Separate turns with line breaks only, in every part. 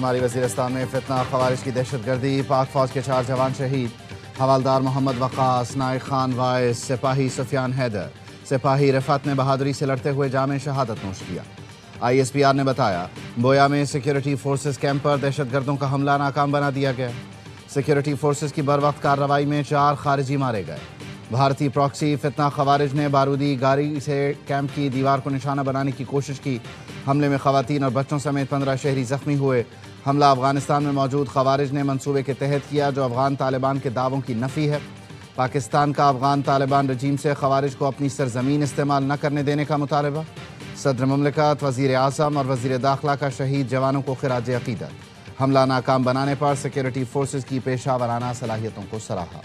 شمالی وزیرستان میں فتنہ خوارج کی دہشت گردی، پاک فوج کے 4 جوان شہید، حوالدار محمد وقاص، نائک خان وائس، سپاہی سفیان حیدر، سپاہی رفعت نے بہادری سے لڑتے ہوئے جام شہادت نوش کیا۔ ISPR نے بتایا بویا میں سیکیورٹی فورسز کیمپ پر دہشت گردوں کا حملہ ناکام بنا دیا گیا۔ سیکیورٹی فورسز کی بروقت کارروائی میں 4 خارجی مارے گئے۔ بھارتی پراکسی فتنہ خوارج نے بارودی گاری سے کیمپ کی دیوار کو نشانہ بنانے کی کوشش کی۔ حملے میں خواتین اور بچوں سمیت 15 شہری زخمی ہوئے۔ حملہ افغانستان میں موجود خوارج نے منصوبے کے تحت کیا جو افغان طالبان کے دعووں کی نفی ہے۔ پاکستان کا افغان طالبان رجیم سے خوارج کو اپنی سرزمین استعمال نہ کرنے دینے کا مطالبہ۔ صدر مملکت، وزیر اعظم اور وزیر داخلہ کا شہید جوانوں کو خراج عقیدت۔ حملہ ناکام بنانے پر سیکیورٹی فورسز کی پیشہ ورانہ صلاحیتوں کو سراہا۔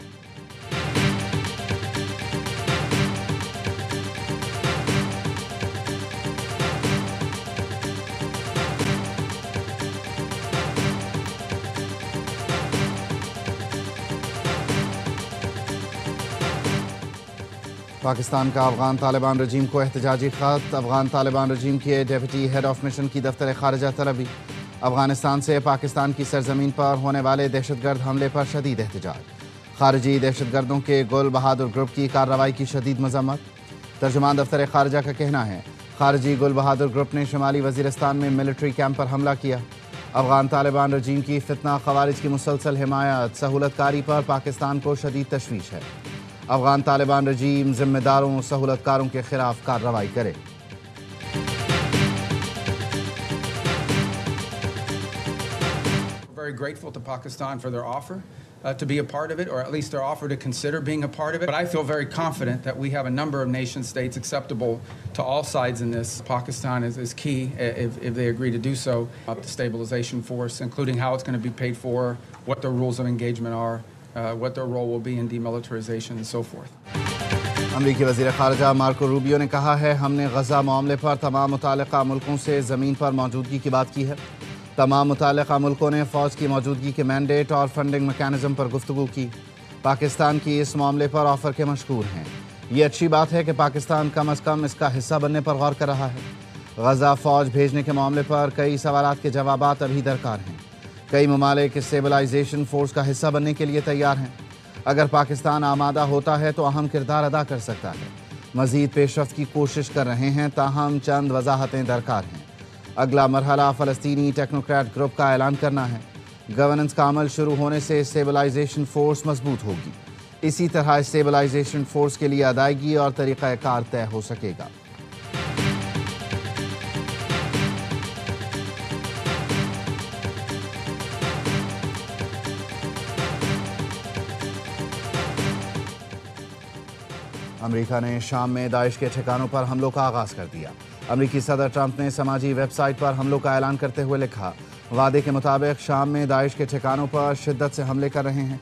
پاکستان کا افغان طالبان رجیم کو احتجاجی خط۔ افغان طالبان رجیم کے ڈیپٹی ہیڈ آف مشن کی دفتر خارجہ طلبی۔ افغانستان سے پاکستان کی سرزمین پر ہونے والے دہشت گرد حملے پر شدید احتجاج۔ خارجی دہشت گردوں کے گل بہادر گروپ کی کارروائی کی شدید مذمت۔ ترجمان دفتر خارجہ کا کہنا ہے خارجی گل بہادر گروپ نے شمالی وزیرستان میں ملٹری کیمپ پر حملہ کیا۔ افغان طالبان رجیم کی فتنہ خوارج کی مسلسل حمایت، سہولت کاری پر پاکستان کو شدید تشویش ہے۔ افغان طالبان رجیم ذمہ داروں، سہولت کاروں کے خلاف کارروائی کرے۔
Very grateful to Pakistan for their offer to be a part of it, or at least their offer to consider being a part of it. But I feel very confident that we have a number of nation states acceptable to all sides in this. Pakistan is key if they agree to do so. Up the stabilization force, including how it's going to be paid for, what their rules of engagement are, what their role will be in demilitarization and so forth.
امریکی وزیر خارجہ Marco Rubio نے کہا ہے ہم نے غزہ معاملے پر تمام متعلقہ ملکوں سے زمین پر موجودگی کی بات کی ہے۔ تمام متعلقہ ملکوں نے فوج کی موجودگی کے مینڈیٹ اور فنڈنگ میکانزم پر گفتگو کی۔ پاکستان کی اس معاملے پر آفر کے مشکور ہیں۔ یہ اچھی بات ہے کہ پاکستان کم از کم اس کا حصہ بننے پر غور کر رہا ہے۔ غزہ فوج بھیجنے کے معاملے پر کئی سوالات کے جوابات ابھی درکار ہیں۔ کئی ممالک اسٹیبلائزیشن فورس کا حصہ بننے کے لیے تیار ہیں۔ اگر پاکستان آمادہ ہوتا ہے تو اہم کردار ادا کر سکتا ہے۔ مزید پیش رفت کی کوشش کر رہے ہیں، تاہم چند وضاحتیں درکار ہیں۔ اگلا مرحلہ فلسطینی ٹیکنوکریٹ گروپ کا اعلان کرنا ہے۔ گورننس کا عمل شروع ہونے سے اسٹیبلائزیشن فورس مضبوط ہوگی۔ اسی طرح اسٹیبلائزیشن فورس کے لیے ادائیگی اور طریقہ کار طے ہو سکے گا۔ امریکہ نے شام میں داعش کے ٹھکانوں پر حملوں کا آغاز کر دیا۔ امریکی صدر ٹرمپ نے سماجی ویب سائٹ پر حملوں کا اعلان کرتے ہوئے لکھا وعدے کے مطابق شام میں داعش کے ٹھکانوں پر شدت سے حملے کر رہے ہیں۔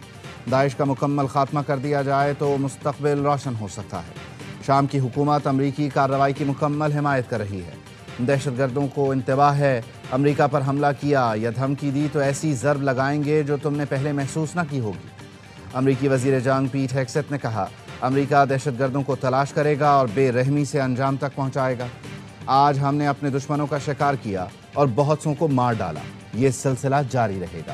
داعش کا مکمل خاتمہ کر دیا جائے تو مستقبل روشن ہو سکتا ہے۔ شام کی حکومت امریکی کارروائی کی مکمل حمایت کر رہی ہے۔ دہشت گردوں کو انتباہ ہے، امریکہ پر حملہ کیا یا دھمکی دی تو ایسی ضرب لگائیں گے جو تم نے پہلے محسوس نہ کی ہوگی۔ امریکی وزیر جنگ پیٹ ہیگسیت نے کہا امریکہ دہشت گردوں کو تلاش کرے گا اور بے رحمی سے انجام تک پہنچائے گا۔ آج ہم نے اپنے دشمنوں کا شکار کیا اور بہت سوں کو مار ڈالا، یہ سلسلہ جاری رہے گا۔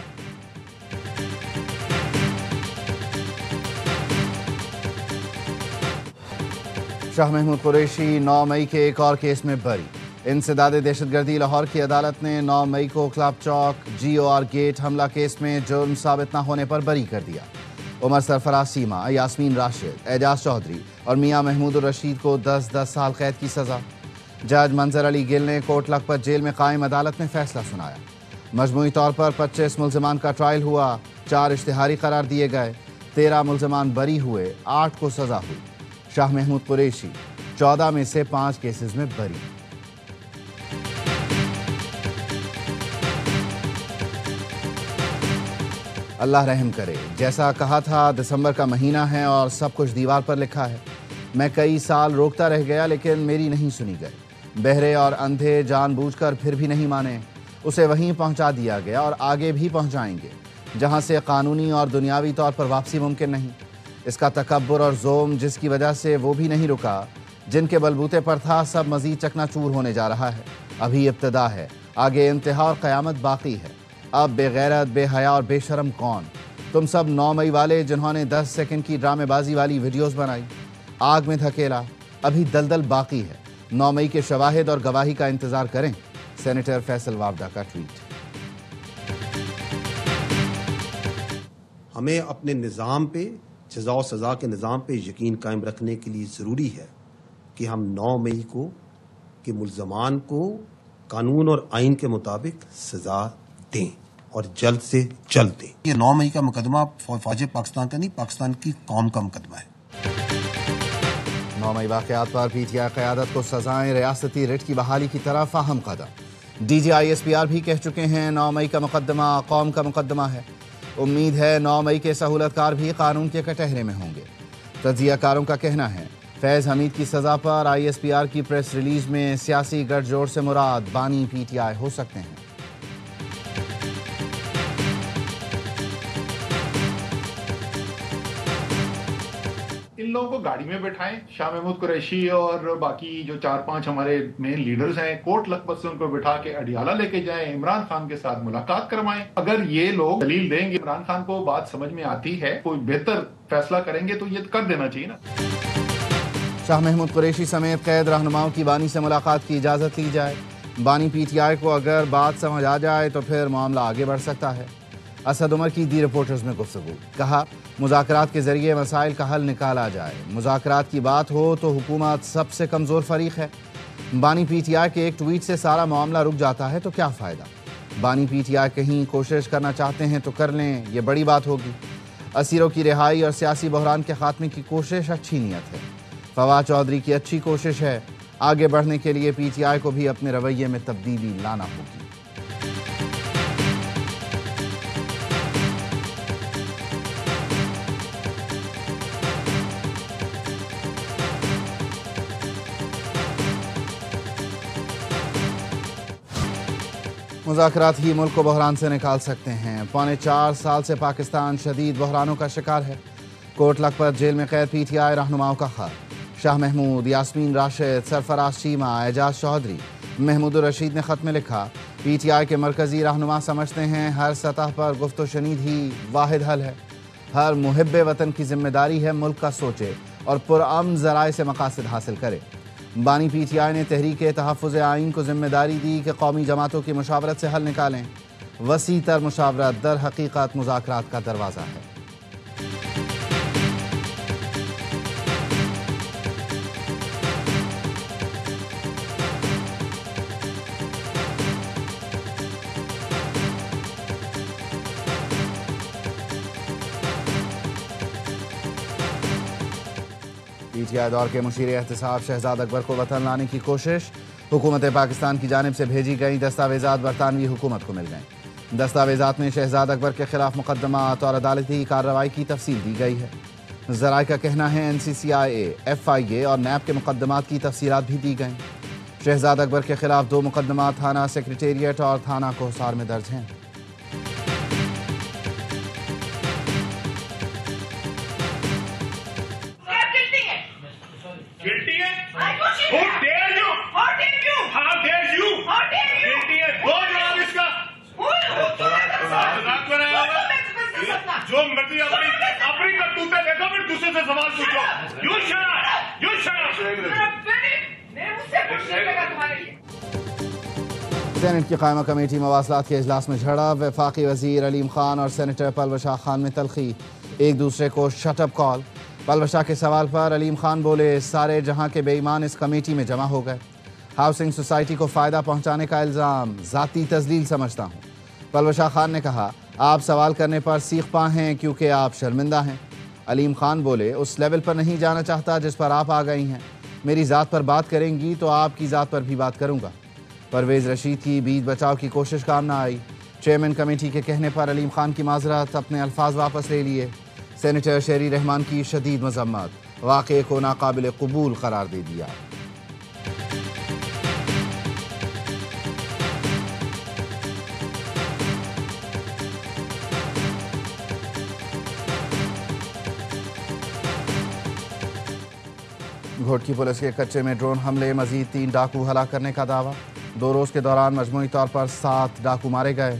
شاہ محمود قریشی 9 مئی کے ایک اور کیس میں بری۔ انسداد دہشت گردی لاہور کی عدالت نے 9 مئی کو کلب چوک GOR گیٹ حملہ کیس میں جرم ثابت نہ ہونے پر بری کر دیا۔ عمر سرفراز سیما، یاسمین راشد، اعجاز چودھری اور میاں محمود الرشید کو 10 سال قید کی سزا۔ جج منظر علی گل نے کوٹ لکھپت جیل میں قائم عدالت میں فیصلہ سنایا۔ مجموعی طور پر 25 ملزمان کا ٹرائل ہوا، 4 اشتہاری قرار دیے گئے، 13 ملزمان بری ہوئے، 8 کو سزا ہوئی۔ شاہ محمود قریشی 14 میں سے 5 کیسز میں بری۔ اللہ رحم کرے، جیسا کہا تھا دسمبر کا مہینہ ہے اور سب کچھ دیوار پر لکھا ہے۔ میں کئی سال روکتا رہ گیا لیکن میری نہیں سنی گئی۔ بہرے اور اندھے جان بوجھ کر پھر بھی نہیں مانے۔ اسے وہیں پہنچا دیا گیا اور آگے بھی پہنچائیں گے جہاں سے قانونی اور دنیاوی طور پر واپسی ممکن نہیں۔ اس کا تکبر اور ظلم جس کی وجہ سے وہ بھی نہیں رکا، جن کے بلبوتے پر تھا، سب مزید چکنا چور ہونے جا رہا ہے۔ ابھی ابتدا ہے، آگے انتہا اور قیامت باقی ہے۔ اب بے غیرت، بے حیا اور بے شرم کون؟ تم سب 9 مئی والے جنہوں نے 10 سیکنڈ کی ڈرامے بازی والی ویڈیوز بنائی، آگ میں دھکیلا، ابھی دلدل باقی ہے۔ 9 مئی کے شواہد اور گواہی کا انتظار کریں۔ سینیٹر فیصل وابڈا کا ٹویٹ۔
ہمیں اپنے نظام پہ، جزا و سزا کے نظام پہ یقین قائم رکھنے کے لیے ضروری ہے کہ ہم 9 مئی کو کہ ملزمان کو قانون اور آئین کے مطابق سزا دیں اور جلد سے جلد دیں۔ یہ 9 مئی کا مقدمہ فوج پاکستان کا نہیں، پاکستان کی قوم کا مقدمہ ہے۔
9 مئی واقعات پر پی ٹی آئی قیادت کو سزائیں، ریاستی ریٹ کی بحالی کی طرف اہم قدم۔ D G I S P R بھی کہہ چکے ہیں 9 مئی کا مقدمہ قوم کا مقدمہ ہے۔ امید ہے 9 مئی کے سہولت کار بھی قانون کے کٹہرے میں ہوں گے۔ تجزیہ کاروں کا کہنا ہے فیض حمید کی سزا پر آئی ایس پی آر کی پریس ریلیز میں سیاسی گٹھ جوڑ سے مراد بانی پی ٹی آئی ہو سکتے ہیں۔
ان لوگوں کو گاڑی میں بٹھائیں، شاہ محمود قریشی اور باقی جو 4-5 ہمارے مین لیڈرز ہیں، کوٹ لکھپت سے ان کو بٹھا کے اڈیالہ لے کے جائیں، عمران خان کے ساتھ ملاقات کروائیں۔ اگر یہ لوگ دلیل دیں گے، عمران خان کو بات سمجھ میں آتی ہے، کوئی بہتر فیصلہ کریں گے تو یہ کر دینا چاہیے نا۔
شاہ محمود قریشی سمیت قید رہنماؤں کی بانی سے ملاقات کی اجازت لی جائے۔ بانی پی ٹی آئی کو اگر بات سمجھ آ جائے تو پھر معاملہ آگے بڑھ سکتا ہے۔ اسد عمر کی دی رپورٹرز میں گفتگو، کہا مذاکرات کے ذریعے مسائل کا حل نکالا جائے۔ مذاکرات کی بات ہو تو حکومت سب سے کمزور فریق ہے۔ بانی پی ٹی آئی کے ایک ٹویٹ سے سارا معاملہ رک جاتا ہے تو کیا فائدہ؟ بانی پی ٹی آئی کہیں کوشش کرنا چاہتے ہیں تو کر لیں، یہ بڑی بات ہوگی۔ اسیروں کی رہائی اور سیاسی بحران کے خاتمے کی کوشش اچھی نیت ہے، فواد چودھری کی اچھی کوشش ہے۔ آگے بڑھنے کے لیے پی ٹی آئی کو بھی اپنے رویے میں تبدیلی لانا ہوگی۔ مذاکرات ہی ملک کو بحران سے نکال سکتے ہیں۔ 4.25 سال سے پاکستان شدید بحرانوں کا شکار ہے۔ کوٹ لکھپت جیل میں قید پی ٹی آئی رہنماؤں کا خط۔ شاہ محمود، یاسمین راشد، سرفراز چیمہ، اعجاز چودھری، محمود الرشید نے خط میں لکھا پی ٹی آئی کے مرکزی رہنما سمجھتے ہیں ہر سطح پر گفت و شنید ہی واحد حل ہے۔ ہر محب وطن کی ذمہ داری ہے ملک کا سوچے اور پرامن ذرائع سے مقاصد حاصل کرے۔ بانی پی ٹی آئی نے تحریک تحفظ آئین کو ذمہ داری دی کہ قومی جماعتوں کی مشاورت سے حل نکالیں۔ وسیع تر مشاورت در حقیقت مذاکرات کا دروازہ ہے۔ پی ٹی آئی دور کے مشیر احتساب شہزاد اکبر کو وطن لانے کی کوشش۔ حکومت پاکستان کی جانب سے بھیجی گئی دستاویزات برطانوی حکومت کو مل گئیں۔ دستاویزات میں شہزاد اکبر کے خلاف مقدمات اور عدالتی کارروائی کی تفصیل دی گئی ہے۔ ذرائع کا کہنا ہے NCCIA، FIA اور نیب کے مقدمات کی تفصیلات بھی دی گئیں۔ شہزاد اکبر کے خلاف 2 مقدمات تھانہ سیکریٹریٹ اور تھانہ کوہسار میں درج ہیں۔
جو مرضی اپنی کرتوتیں دیکھو پھر دوسرے سے سوال پوچھو۔
سینٹ کی قائمہ کمیٹی مواصلات کے اجلاس میں جھڑپ، وفاقی وزیر علیم خان اور سینیٹر پلوش شاہ خان میں تلخی، ایک دوسرے کو شٹ اپ کال۔ پلوش شاہ کے سوال پر علیم خان بولے سارے جہاں کے بے ایمان اس کمیٹی میں جمع ہو گئے۔ ہاؤسنگ سوسائٹی کو فائدہ پہنچانے کا الزام ذاتی تذلیل سمجھتا ہوں۔ پلوش شاہ خان نے کہا آپ سوال کرنے پر سیخ پا ہیں کیونکہ آپ شرمندہ ہیں۔ علیم خان بولے اس لیول پر نہیں جانا چاہتا جس پر آپ آ گئی ہیں، میری ذات پر بات کریں گی تو آپ کی ذات پر بھی بات کروں گا۔ پرویز رشید کی بیچ بچاؤ کی کوشش کام نہ آئی، چیئرمین کمیٹی کے کہنے پر علیم خان کی معذرت، اپنے الفاظ واپس لے لیے۔ سینیٹر شیری رحمان کی شدید مذمت، واقعے کو ناقابل قبول قرار دے دیا۔ گھوٹکی پولیس کے کچے میں ڈرون حملے، مزید 3 ڈاکو ہلاک کرنے کا دعویٰ۔ 2 روز کے دوران مجموعی طور پر 7 ڈاکو مارے گئے۔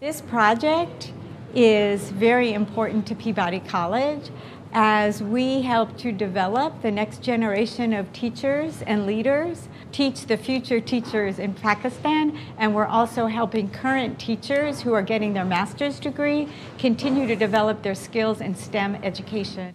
This project is very important to Peabody College as we help to develop the next generation of teachers and leaders, teach the future teachers in Pakistan, and we're also helping current teachers who are getting their master's degree continue to develop their skills in STEM education.